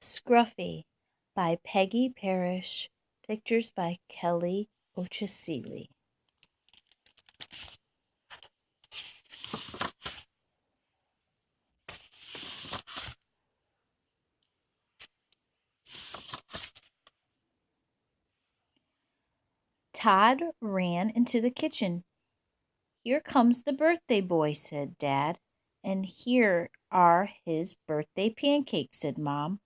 Scruffy by Peggy, Parish. Pictures by Kelly Ochasili. Todd ran into the kitchen. "Here comes the birthday boy," said Dad. "And here are his birthday pancakes," said Mom.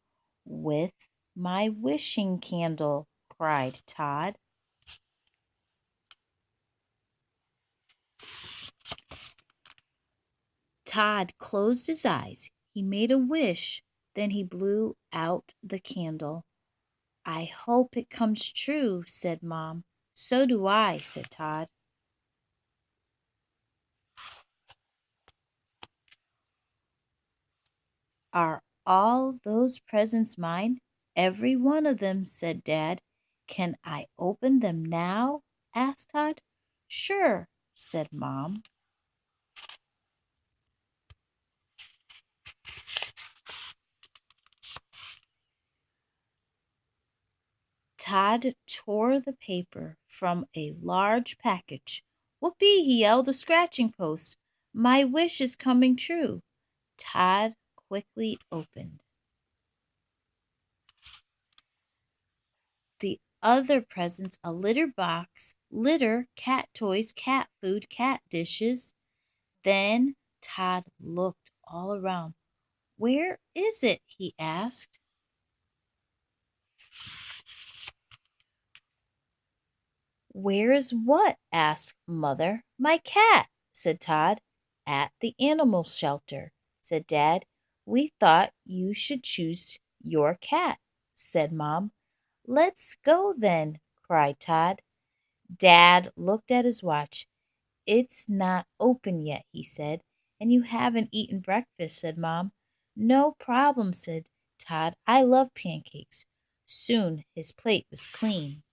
"With my wishing candle," cried Todd. Todd closed his eyes. He made a wish. Then he blew out the candle. "I hope it comes true," said Mom. "So do I," said Todd. "Are all those presents mine?" "Every one of them," said Dad. "Can I open them now?" asked Todd. "Sure," said Mom. Todd tore the paper from a large package. "Whoopee!" he yelled, "a scratching post. My wish is coming true." Todd quickly opened. The other presents: a litter box, litter, cat toys, cat food, cat dishes. Then Todd looked all around. "Where is it?" he asked. "Where is what?" asked Mother. "My cat," said Todd. "At the animal shelter," said Dad. "We thought you should choose your cat," said Mom. "Let's go then," cried Todd. Dad looked at his watch. "It's not open yet," he said. "And you haven't eaten breakfast," said Mom. "No problem," said Todd. "I love pancakes." Soon his plate was clean.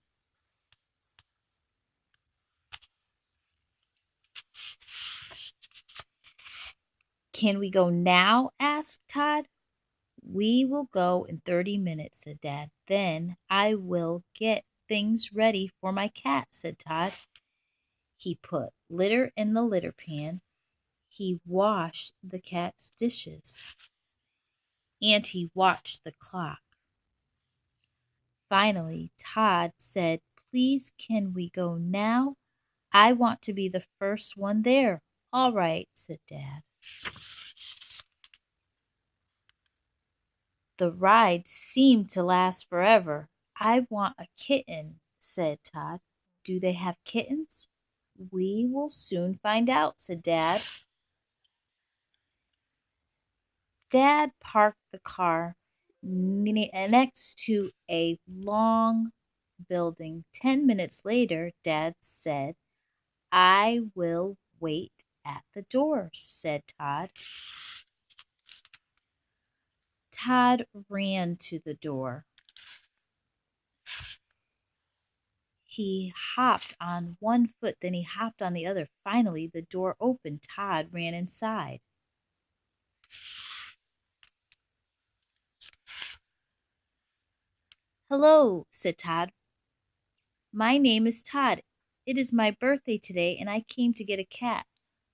"Can we go now?" asked Todd. "We will go in 30 minutes," said Dad. "Then I will get things ready for my cat," said Todd. He put litter in the litter pan. He washed the cat's dishes. And he watched the clock. Finally, Todd said, "Please, can we go now? I want to be the first one there." "All right," said Dad. The ride seemed to last forever. "I want a kitten," said Todd. "Do they have kittens?" "We will soon find out," said Dad. Dad parked the car next to a long building. 10 minutes later, Dad said, "I will wait at the door," said Todd. Todd ran to the door. He hopped on one foot, then he hopped on the other. Finally, the door opened. Todd ran inside. "Hello," said Todd. "My name is Todd. It is my birthday today, and I came to get a cat."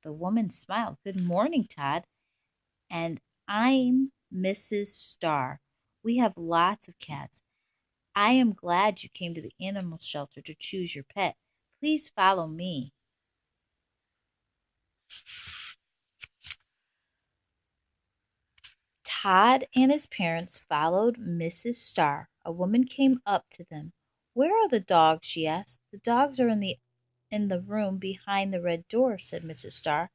The woman smiled. "Good morning, Todd. And I'm Mrs. Starr. We have lots of cats. I am glad you came to the animal shelter to choose your pet. Please follow me." Todd and his parents followed Mrs. Starr. A woman came up to them. "Where are the dogs?" she asked. "The dogs are in the room behind the red door," said Mrs. Starr.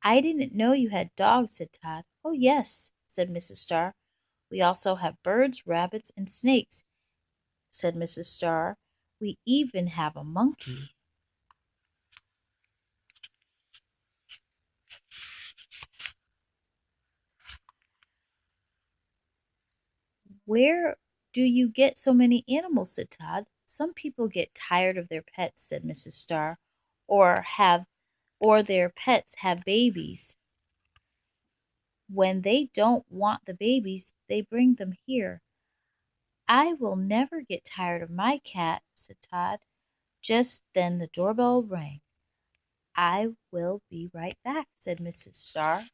"I didn't know you had dogs," said Todd. "Oh, yes," said Mrs. Starr. "We also have birds, rabbits, and snakes," said Mrs. Starr. "We even have a monkey." "Where do you get so many animals?" said Todd. "Some people get tired of their pets," said Mrs. Starr, or their pets have babies." When they don't want the babies, they bring them here. I will never get tired of my cat, said Todd. Just then the doorbell rang. I will be right back, said Mrs. Starr.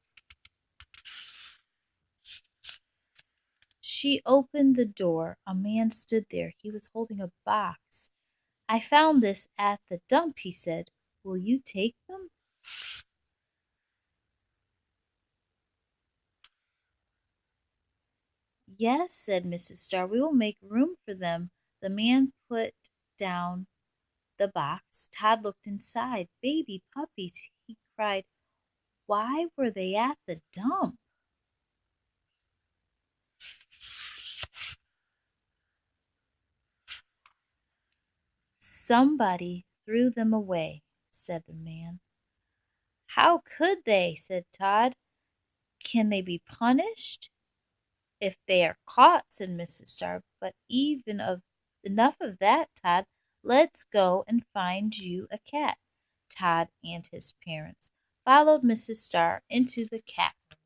She opened the door. A man stood there. He was holding a box. I found this at the dump, he said. Will you take them? Yes, said Mrs. Starr. We will make room for them. The man put down the box. Todd looked inside. Baby puppies, he cried. Why were they at the dump? Somebody threw them away, said the man. How could they? Said Todd. Can they be punished? If they are caught, said Mrs. Starr. But even of enough of that, Todd. Let's go and find you a cat. Todd and his parents followed Mrs. Starr into the cat room.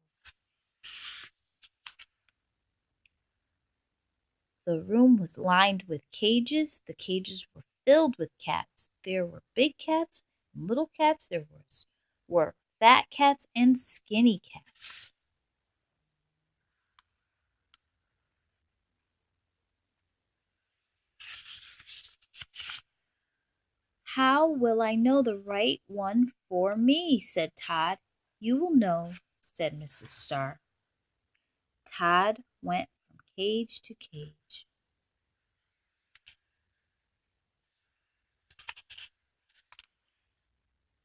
The room was lined with cages. The cages were filled with cats. There were big cats and little cats. Were fat cats and skinny cats. How will I know the right one for me? Said Todd. You will know, said Mrs. Starr. Todd went from cage to cage.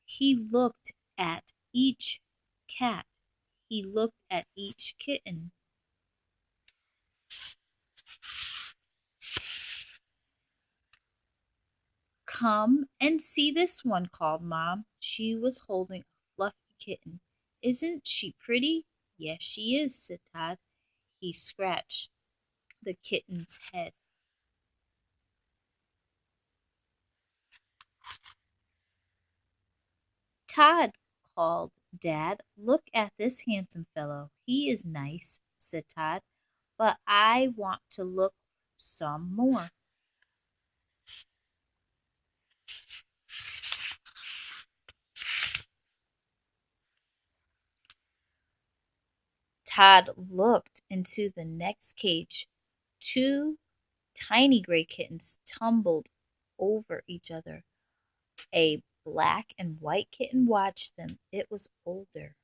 He looked at each cat. He looked at each kitten. Come and see this one, called Mom. She was holding a fluffy kitten. Isn't she pretty? Yes, she is, said Todd. He scratched the kitten's head. Todd, called Dad. Look at this handsome fellow. He is nice, said Todd, but I want to look some more. Todd looked into the next cage. Two tiny gray kittens tumbled over each other. A black and white kitten watched them. It was older.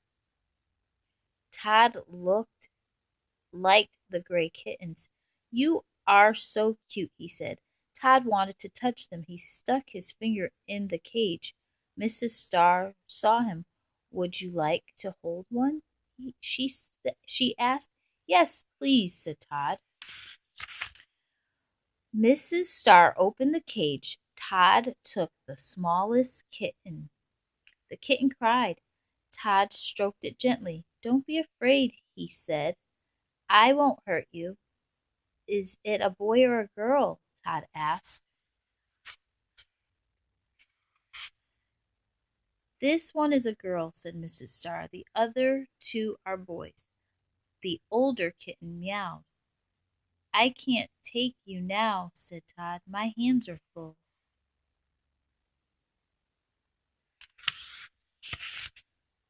Todd liked the gray kittens. You are so cute, he said. Todd wanted to touch them. He stuck his finger in the cage. Mrs. Starr saw him. Would you like to hold one? She asked. Yes, please, said Todd. Mrs. Starr opened the cage. Todd took the smallest kitten. The kitten cried. Todd stroked it gently. Don't be afraid, he said. I won't hurt you. Is it a boy or a girl? Todd asked. This one is a girl, said Mrs. Starr. The other two are boys. The older kitten meowed. I can't take you now, said Todd. My hands are full.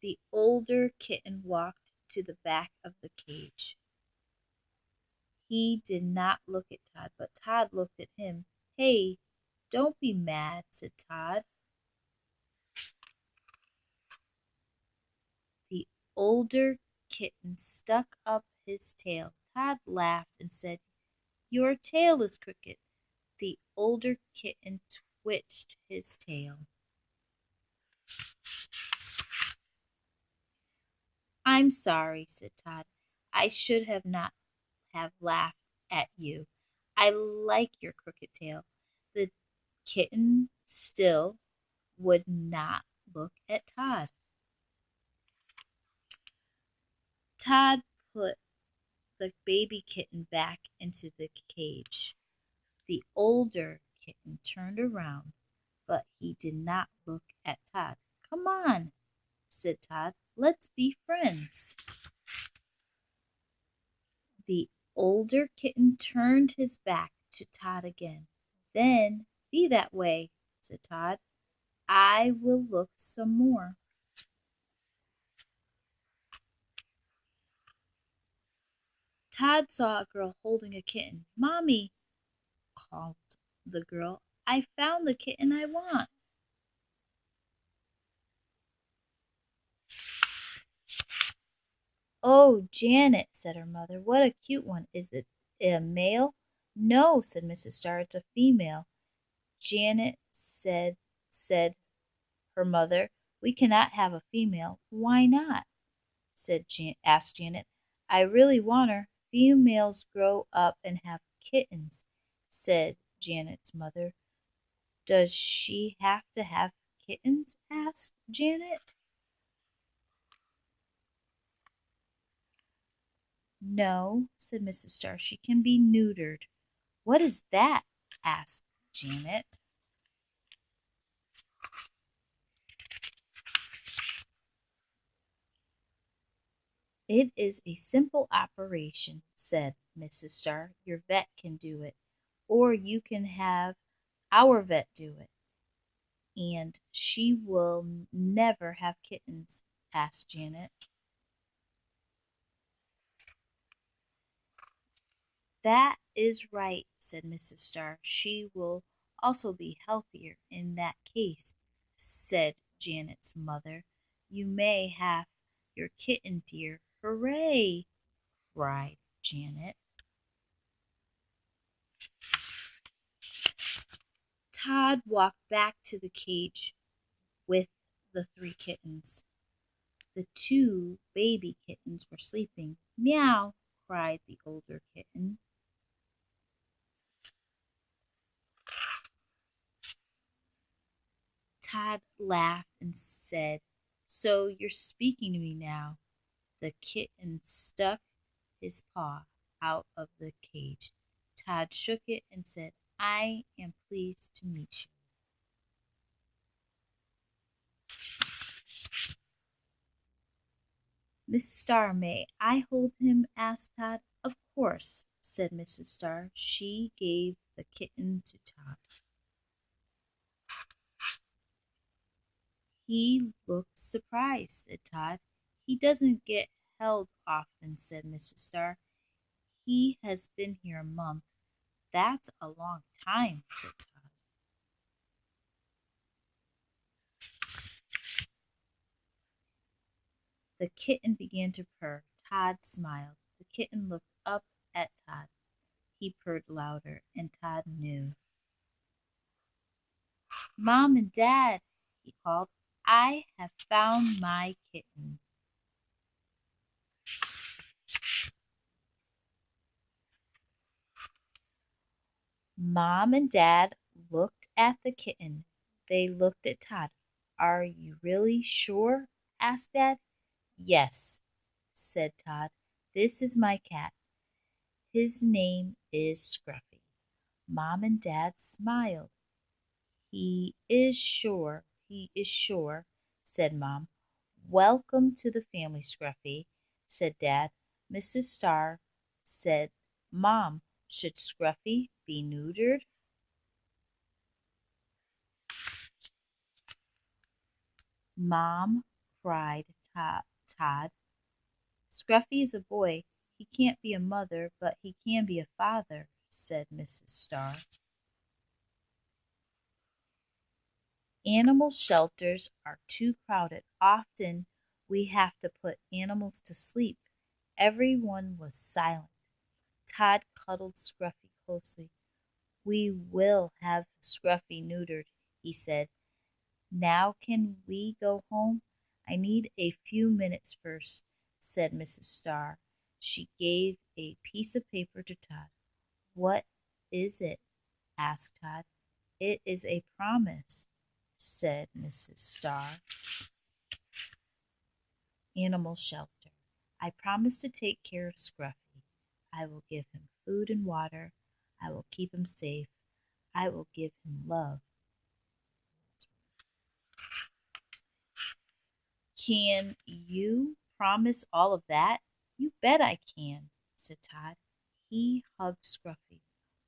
The older kitten walked to the back of the cage. He did not look at Todd, but Todd looked at him. Hey, don't be mad, said Todd. The older kitten stuck up his tail. Todd laughed and said, Your tail is crooked. The older kitten twitched his tail. I'm sorry, said Todd. I should have not have laughed at you. I like your crooked tail. The kitten still would not look at Todd. Todd put the baby kitten back into the cage. The older kitten turned around, but he did not look at Todd. Come on, said Todd. Let's be friends. The older kitten turned his back to Todd again. Then, be that way, said Todd. I will look some more. Todd saw a girl holding a kitten. Mommy, called the girl, I found the kitten I want. Oh, Janet, said her mother, what a cute one. Is it a male? No, said Mrs. Starr, it's a female. Janet said her mother, we cannot have a female. Why not? Asked Janet. I really want her. Females grow up and have kittens, said Janet's mother. Does she have to have kittens? Asked Janet. No, said Mrs. Starr. She can be neutered. What is that? Asked Janet. It is a simple operation, said Mrs. Starr. Your vet can do it, or you can have our vet do it. And she will never have kittens? Asked Janet. That is right, said Mrs. Starr. She will also be healthier in that case, said Janet's mother. You may have your kitten, dear. Hooray! Cried Janet. Todd walked back to the cage with the three kittens. The two baby kittens were sleeping. Meow, cried the older kitten. Todd laughed and said, So you're speaking to me now. The kitten stuck his paw out of the cage. Todd shook it and said, I am pleased to meet you. Miss Starr, may I hold him? Asked Todd. Of course, said Mrs. Starr. She gave the kitten to Todd. He looked surprised, said Todd. He doesn't get held often, said Mrs. Starr. He has been here a month. That's a long time, said Todd. The kitten began to purr. Todd smiled. The kitten looked up at Todd. He purred louder, and Todd knew. Mom and Dad, he called, I have found my kitten. Mom and Dad looked at the kitten. They looked at Todd. Are you really sure? Asked Dad. Yes, said Todd. This is my cat. His name is Scruffy. Mom and Dad smiled. He is sure, said Mom. Welcome to the family, Scruffy, said Dad. Mrs. Starr said, Mom, should Scruffy be neutered? Mom, cried Todd. Scruffy is a boy. He can't be a mother, but he can be a father, said Mrs. Starr. Animal shelters are too crowded. Often we have to put animals to sleep. Everyone was silent. Todd cuddled Scruffy closely. We will have Scruffy neutered, he said. Now can we go home? I need a few minutes first, said Mrs. Starr. She gave a piece of paper to Todd. What is it? Asked Todd. It is a promise, said Mrs. Starr. Animal shelter. I promise to take care of Scruffy. I will give him food and water. I will keep him safe. I will give him love. Can you promise all of that? You bet I can, said Todd. He hugged Scruffy.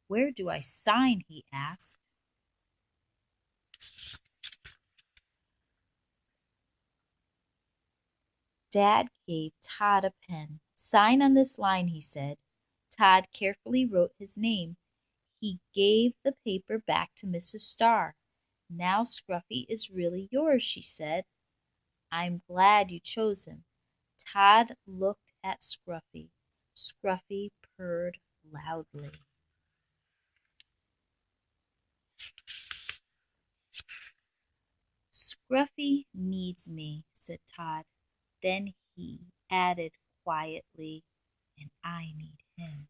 Where do I sign? He asked. Dad gave Todd a pen. Sign on this line, he said. Todd carefully wrote his name. He gave the paper back to Mrs. Starr. Now Scruffy is really yours, she said. I'm glad you chose him. Todd looked at Scruffy. Scruffy purred loudly. Scruffy needs me, said Todd. Then he added quietly, and I need him.